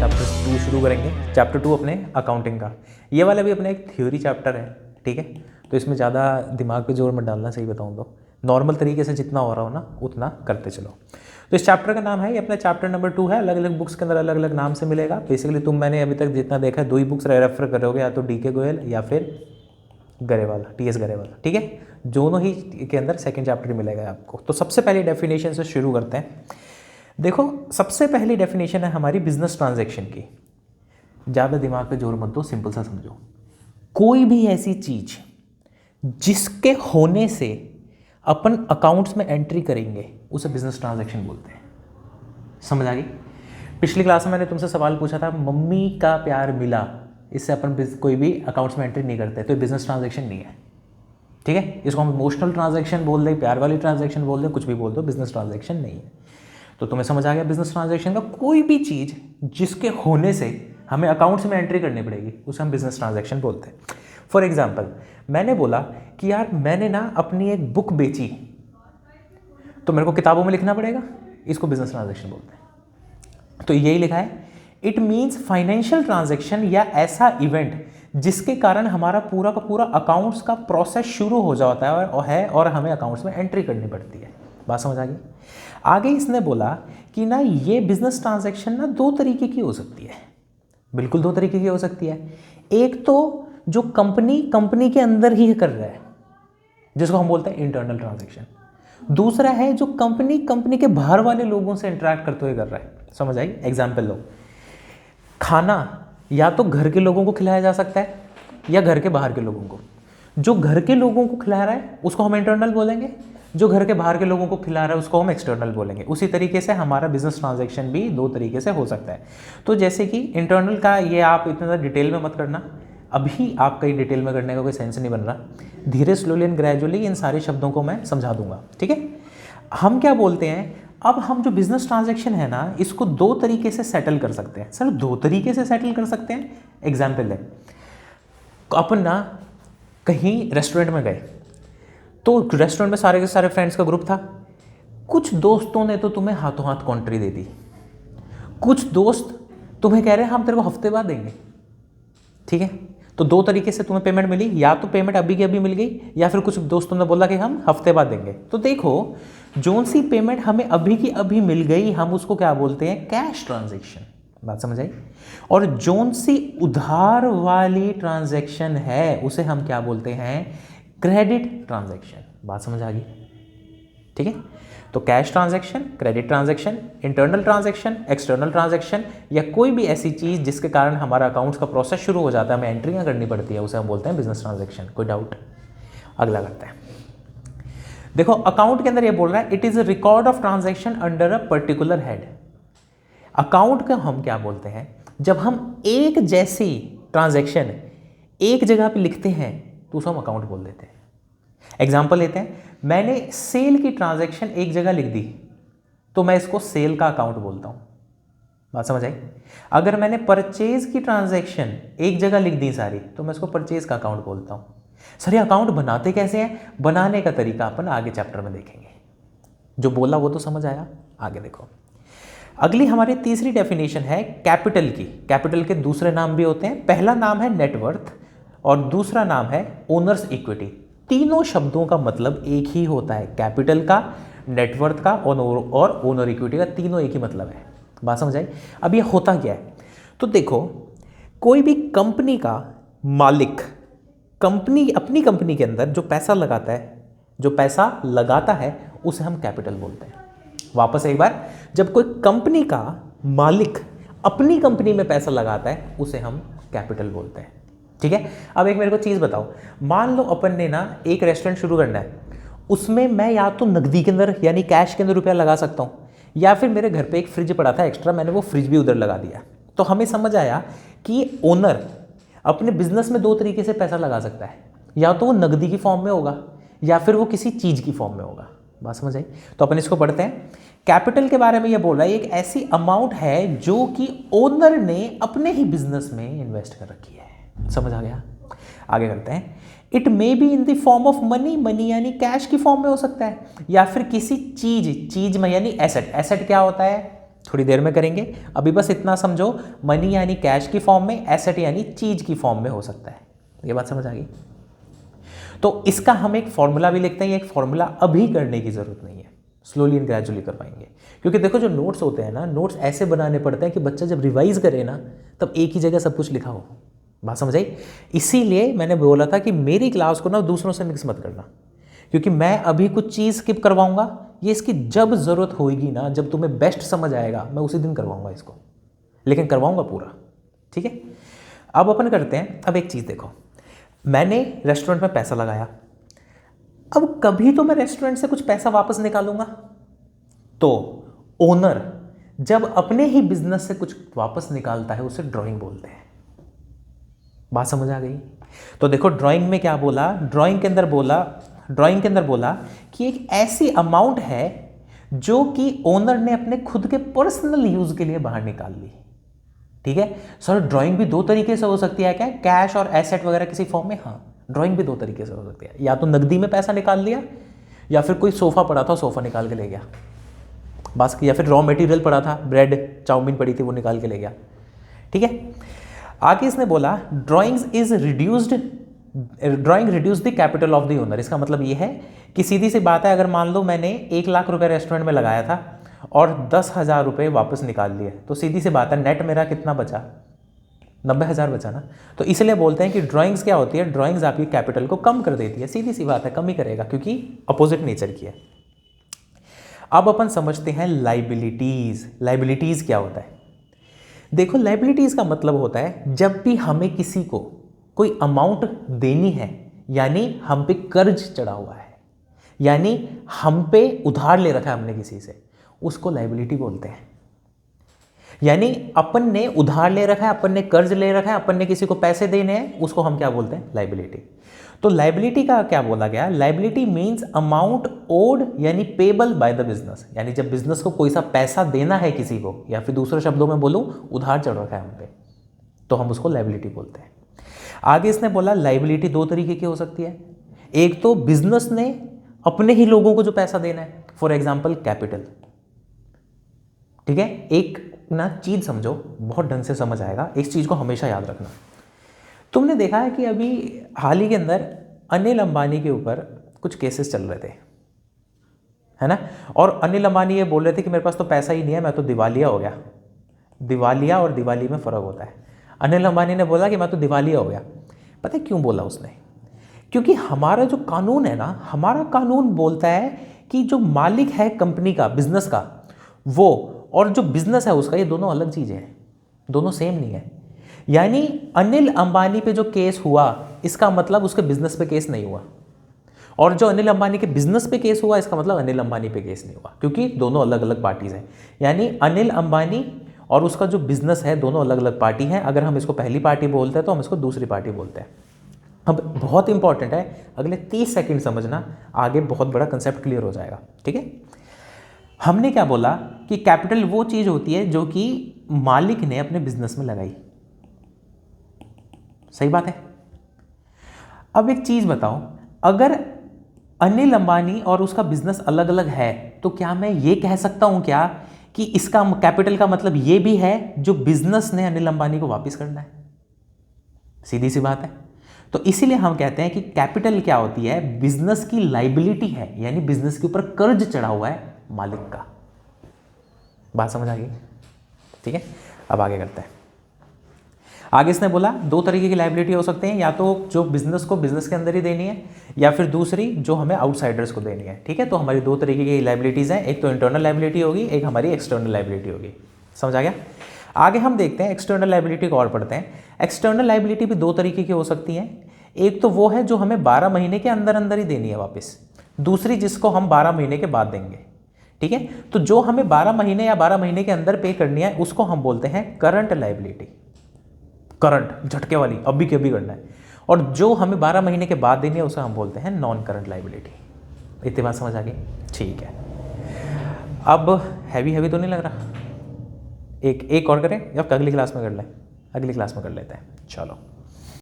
Chapter 2 शुरू करेंगे। Chapter 2 अपने अकाउंटिंग का, ये वाला भी अपना एक थ्योरी चैप्टर है, ठीक है। तो इसमें ज़्यादा दिमाग पे जोर मत डालना, सही बताऊँ तो नॉर्मल तरीके से जितना हो रहा हो ना उतना करते चलो। तो इस चैप्टर का नाम है, ये अपना चैप्टर नंबर 2 है। अलग अलग बुक्स के अंदर अलग अलग नाम से मिलेगा। बेसिकली मैंने अभी तक जितना देखा है 2 ही बुक्स रेफर करोगे, या तो DK गोयल या फिर गरेवाला, TS गरेवाला, ठीक है। दोनों ही के अंदर सेकंड चैप्टर मिलेगा आपको। तो सबसे पहले डेफिनेशन से शुरू करते हैं। देखो, सबसे पहली डेफिनेशन है हमारी बिजनेस ट्रांजैक्शन की। ज़्यादा दिमाग पे जोर मत दो, सिंपल सा समझो। कोई भी ऐसी चीज जिसके होने से अपन अकाउंट्स में एंट्री करेंगे उसे बिजनेस ट्रांजैक्शन बोलते हैं। समझ आ गई? पिछली क्लास में मैंने तुमसे सवाल पूछा था, मम्मी का प्यार मिला, इससे अपन कोई भी अकाउंट्स में एंट्री नहीं करते, तो ये बिजनेस ट्रांजैक्शन नहीं है, ठीक है। इसको हम इमोशनल ट्रांजैक्शन बोल दें, प्यार वाली ट्रांजैक्शन बोल दें, कुछ भी बोल दो, बिजनेस ट्रांजैक्शन नहीं है। तो तुम्हें समझ आ गया बिजनेस ट्रांजैक्शन का। कोई भी चीज़ जिसके होने से हमें अकाउंट्स में एंट्री करनी पड़ेगी उसे हम बिजनेस ट्रांजैक्शन बोलते हैं। फॉर एग्जाम्पल, मैंने बोला कि यार मैंने ना अपनी एक बुक बेची, तो मेरे को किताबों में लिखना पड़ेगा, इसको बिजनेस ट्रांजैक्शन बोलते हैं। तो यही लिखा है, इट मीन्स फाइनेंशियल ट्रांजैक्शन या ऐसा इवेंट जिसके कारण हमारा पूरा का पूरा अकाउंट्स का प्रोसेस शुरू हो जाता है और हमें अकाउंट्स में एंट्री करनी पड़ती है। बात समझ आ गई? आगे इसने बोला कि ना ये बिजनेस ट्रांजैक्शन ना 2 तरीके की हो सकती है। बिल्कुल 2 तरीके की हो सकती है। एक तो जो कंपनी के अंदर ही कर रहा है, जिसको हम बोलते हैं इंटरनल ट्रांजैक्शन। दूसरा है जो कंपनी के बाहर वाले लोगों से इंटरेक्ट करते हुए कर रहा है। समझ आई? एग्जाम्पल लो, खाना या तो घर के लोगों को खिलाया जा सकता है या घर के बाहर के लोगों को। जो घर के लोगों को खिला रहा है उसको हम इंटरनल बोलेंगे, जो घर के बाहर के लोगों को खिला रहा है उसको हम एक्सटर्नल बोलेंगे। उसी तरीके से हमारा बिजनेस ट्रांजैक्शन भी 2 तरीके से हो सकता है। तो जैसे कि इंटरनल का ये आप इतना ज़्यादा डिटेल में मत करना, अभी आपका ही डिटेल में करने का कोई सेंस नहीं बन रहा। धीरे स्लोली एंड ग्रेजुअली इन सारे शब्दों को मैं समझा दूंगा, ठीक है। हम क्या बोलते हैं, अब हम जो बिजनेस ट्रांजैक्शन है ना, इसको 2 तरीके से सेटल कर सकते हैं। सर 2 तरीके से सेटल कर सकते हैं? एग्जाम्पल है, अपन ना कहीं रेस्टोरेंट में गए, तो रेस्टोरेंट में सारे के सारे फ्रेंड्स का ग्रुप था। कुछ दोस्तों ने तो तुम्हें हाथों हाथ कॉन्ट्री दे दी, कुछ दोस्त तुम्हें कह रहे हैं हम तेरे को हफ्ते बाद देंगे, ठीक है। तो 2 तरीके से तुम्हें पेमेंट मिली, या तो पेमेंट अभी की अभी मिल गई, या फिर कुछ दोस्तों ने बोला कि हम हफ्ते बाद देंगे। तो देखो, जोन सी पेमेंट हमें अभी की अभी मिल गई, हम उसको क्या बोलते हैं? Cash transaction. बात समझ आई? और जोन सी उधार वाली ट्रांजैक्शन है उसे हम क्या बोलते हैं? Credit transaction. बात समझ आ गई? ठीक है। तो cash transaction, credit transaction, internal transaction, external transaction, या कोई भी ऐसी चीज जिसके कारण हमारा अकाउंट्स का प्रोसेस शुरू हो जाता है, हमें एंट्रियां करनी पड़ती है, उसे हम बोलते हैं बिजनेस ट्रांजैक्शन। कोई डाउट? अगला करते हैं। देखो, अकाउंट के अंदर ये बोल रहा है, it is a record of transaction under a particular head. Account का हम क्या बोलते हैं? जब हम एक जैसी ट्रांजैक्शन एक जगह पे लिखते हैं तो उसे हम अकाउंट बोल देते हैं। एग्जाम्पल लेते हैं, मैंने सेल की ट्रांजैक्शन एक जगह लिख दी तो मैं इसको सेल का अकाउंट बोलता हूं। बात समझ आई? अगर मैंने परचेज की ट्रांजैक्शन एक जगह लिख दी सारी, तो मैं इसको परचेज का अकाउंट बोलता हूं। सर ये अकाउंट बनाते कैसे हैं? बनाने का तरीका अपन आगे चैप्टर में देखेंगे। जो बोला वो तो समझ आया, आगे देखो। अगली हमारी तीसरी डेफिनेशन है कैपिटल की। कैपिटल के दूसरे नाम भी होते हैं। पहला नाम है नेटवर्थ और दूसरा नाम है ओनर्स इक्विटी। तीनों शब्दों का मतलब एक ही होता है, कैपिटल का, नेटवर्थ का और ओनर इक्विटी का, तीनों एक ही मतलब है। बात समझ आई? अब ये होता क्या है? तो देखो, कोई भी कंपनी का मालिक अपनी कंपनी के अंदर जो पैसा लगाता है उसे हम कैपिटल बोलते हैं। वापस एक बार, जब कोई कंपनी का मालिक अपनी कंपनी में पैसा लगाता है उसे हम कैपिटल बोलते हैं, ठीक है। अब एक मेरे को चीज़ बताओ, मान लो अपन ने ना एक रेस्टोरेंट शुरू करना है, उसमें मैं या तो नकदी के अंदर यानी कैश के अंदर रुपया लगा सकता हूँ, या फिर मेरे घर पे एक फ्रिज पड़ा था एक्स्ट्रा, मैंने वो फ्रिज भी उधर लगा दिया। तो हमें समझ आया कि ओनर अपने बिजनेस में 2 तरीके से पैसा लगा सकता है, या तो वो नकदी की फॉर्म में होगा या फिर वो किसी चीज़ की फॉर्म में होगा। बात समझ आई? तो अपन इसको पढ़ते हैं। कैपिटल के बारे में ये बोल रहा है, एक ऐसी अमाउंट है जो कि ओनर ने अपने ही बिजनेस में इन्वेस्ट कर रखी है। समझ आ गया? आगे करते हैं। It may be in the form of money यानी कैश की फॉर्म में हो सकता है, या फिर किसी चीज में यानी एसेट। एसेट क्या होता है? थोड़ी देर में करेंगे। अभी बस इतना समझो, मनी यानी कैश की फॉर्म में, एसेट यानी चीज की फॉर्म में हो सकता है। ये बात समझ आ गई? तो इसका हम एक फॉर्मूला भी लिखते हैं। एक फॉर्मूला अभी करने की जरूरत नहीं है, स्लोली एंड ग्रेजुअली कर पाएंगे। क्योंकि देखो जो नोट्स होते हैं ना, नोट्स ऐसे बनाने पड़ते हैं कि बच्चा जब रिवाइज करे ना तब एक ही जगह सब कुछ लिखा हो। बात समझ आई? इसीलिए मैंने बोला था कि मेरी क्लास को ना दूसरों से मिक्स मत करना, क्योंकि मैं अभी कुछ चीज़ स्किप करवाऊंगा, ये इसकी जब ज़रूरत होगी ना, जब तुम्हें बेस्ट समझ आएगा, मैं उसी दिन करवाऊंगा इसको, लेकिन करवाऊंगा पूरा। ठीक है, अब अपन करते हैं। अब एक चीज़ देखो, मैंने रेस्टोरेंट में पैसा लगाया, अब कभी तो मैं रेस्टोरेंट से कुछ पैसा वापस निकालूंगा। तो ओनर जब अपने ही बिजनेस से कुछ वापस निकालता है उसे ड्राइंग बोलते हैं। बात समझ आ गई? तो देखो ड्राइंग में क्या बोला, ड्राइंग के अंदर बोला कि एक ऐसी अमाउंट है जो कि ओनर ने अपने खुद के पर्सनल यूज के लिए बाहर निकाल ली। ठीक है सर, ड्राइंग भी दो तरीके से हो सकती है क्या? कैश और एसेट वगैरह किसी फॉर्म में? हाँ, ड्राइंग भी दो तरीके से हो सकती है, या तो नकदी में पैसा निकाल लिया, या फिर कोई सोफा पड़ा था सोफा निकाल के ले गया बस, या फिर रॉ मटेरियल पड़ा था, ब्रेड चाउमीन पड़ी थी वो निकाल के ले गया। ठीक है, आगे इसने बोला drawing reduce the capital of the owner. इसका मतलब ये है कि सीधी सी बात है, अगर मान लो मैंने 1 लाख रुपए रेस्टोरेंट में लगाया था और 10,000 रुपये वापस निकाल लिए, तो सीधी सी बात है नेट मेरा कितना बचा? 90,000 बचा ना। तो इसलिए बोलते हैं कि ड्राइंग्स क्या होती है, ड्राइंग्स आपकी कैपिटल को कम कर देती है। सीधी सी बात है, कम ही करेगा, क्योंकि अपोजिट नेचर की है। अब अपन समझते हैं लाइबिलिटीज। लाइबिलिटीज क्या होता है? देखो लाइबिलिटीज का मतलब होता है जब भी हमें किसी को कोई अमाउंट देनी है, यानी हम पे कर्ज चढ़ा हुआ है, यानी हम पे उधार ले रखा है हमने किसी से, उसको लाइबिलिटी बोलते हैं। यानी अपन ने उधार ले रखा है, अपन ने कर्ज ले रखा है, अपन ने किसी को पैसे देने हैं, उसको हम क्या बोलते हैं? लाइबिलिटी। तो लाइबिलिटी का क्या बोला गया? लाइबिलिटी मींस अमाउंट ओड यानी पेबल बाय द बिजनेस। यानी जब बिजनेस को कोई सा पैसा देना है किसी को, या फिर दूसरे शब्दों में बोलूं उधार चढ़ रखा है हम पे, तो हम उसको लाइबिलिटी बोलते हैं। आगे इसने बोला लाइबिलिटी दो तरीके की हो सकती है। एक तो बिजनेस ने अपने ही लोगों को जो पैसा देना है, फॉर एग्जाम्पल कैपिटल। ठीक है, एक ना चीज समझो, बहुत ढंग से समझ आएगा, इस चीज को हमेशा याद रखना। तुमने देखा है कि अभी हाल ही के अंदर अनिल अंबानी के ऊपर कुछ केसेस चल रहे थे, है ना? और अनिल अंबानी ये बोल रहे थे कि मेरे पास तो पैसा ही नहीं है, मैं तो दिवालिया हो गया। दिवालिया और दिवाली में फ़र्क होता है। अनिल अंबानी ने बोला कि मैं तो दिवालिया हो गया। पता है क्यों बोला उसने? क्योंकि हमारा जो कानून है ना, हमारा कानून बोलता है कि जो मालिक है कंपनी का, बिजनेस का, वो और जो बिजनेस है उसका, ये दोनों अलग चीज़ें हैं, दोनों सेम नहीं है। यानी अनिल अंबानी पे जो केस हुआ, इसका मतलब उसके बिजनेस पे केस नहीं हुआ, और जो अनिल अंबानी के बिजनेस पे केस हुआ, इसका मतलब अनिल अंबानी पे केस नहीं हुआ, क्योंकि दोनों अलग अलग पार्टीज हैं। यानी अनिल अंबानी और उसका जो बिजनेस है, दोनों अलग अलग पार्टी हैं। अगर हम इसको पहली पार्टी बोलते हैं तो हम इसको दूसरी पार्टी बोलते हैं। अब बहुत इंपॉर्टेंट है, अगले 30 सेकंड समझना, आगे बहुत बड़ा कंसेप्ट क्लियर हो जाएगा। ठीक है, हमने क्या बोला कि कैपिटल वो चीज होती है जो कि मालिक ने अपने बिजनेस में लगाई। सही बात है। अब एक चीज बताओ, अगर अनिल अंबानी और उसका बिजनेस अलग अलग है, तो क्या मैं ये कह सकता हूं क्या कि इसका कैपिटल का मतलब ये भी है जो बिजनेस ने अनिल अंबानी को वापस करना है? सीधी सी बात है। तो इसीलिए हम कहते हैं कि कैपिटल क्या होती है? बिजनेस की लाइबिलिटी है, यानी बिजनेस के ऊपर कर्ज चढ़ा हुआ है मालिक का। बात समझ आ गई? ठीक है, अब आगे करते हैं। आगे इसने बोला दो तरीके की लाइबिलिटी हो सकते हैं, या तो जो बिजनेस को बिजनेस के अंदर ही देनी है, या फिर दूसरी जो हमें आउटसाइडर्स को देनी है। ठीक है, तो हमारी दो तरीके की लाइबिलिटीज हैं, एक तो इंटरनल लाइबिलिटी होगी, एक हमारी एक्सटर्नल लाइबिलिटी होगी। समझ आ गया? आगे हम देखते हैं एक्सटर्नल लाइबिलिटी को और पढ़ते हैं। एक्सटर्नल लाइबिलिटी भी दो तरीके की हो सकती है। एक तो वो है जो हमें 12 महीने के अंदर अंदर ही देनी है वापस, दूसरी जिसको हम 12 महीने के बाद देंगे। ठीक है, तो जो हमें 12 महीने या 12 महीने के अंदर पे करनी है उसको हम बोलते हैं करंट लाइबिलिटी। करंट झटके वाली, अभी के अभी करना है। और जो हमें 12 महीने के बाद देनी है उसे हम बोलते हैं नॉन करंट लाइबिलिटी। इतनी बात समझ आ गई? ठीक है, अब हैवी तो नहीं लग रहा? एक और करें या अगली क्लास में कर लें? अगली क्लास में कर लेते हैं, चलो।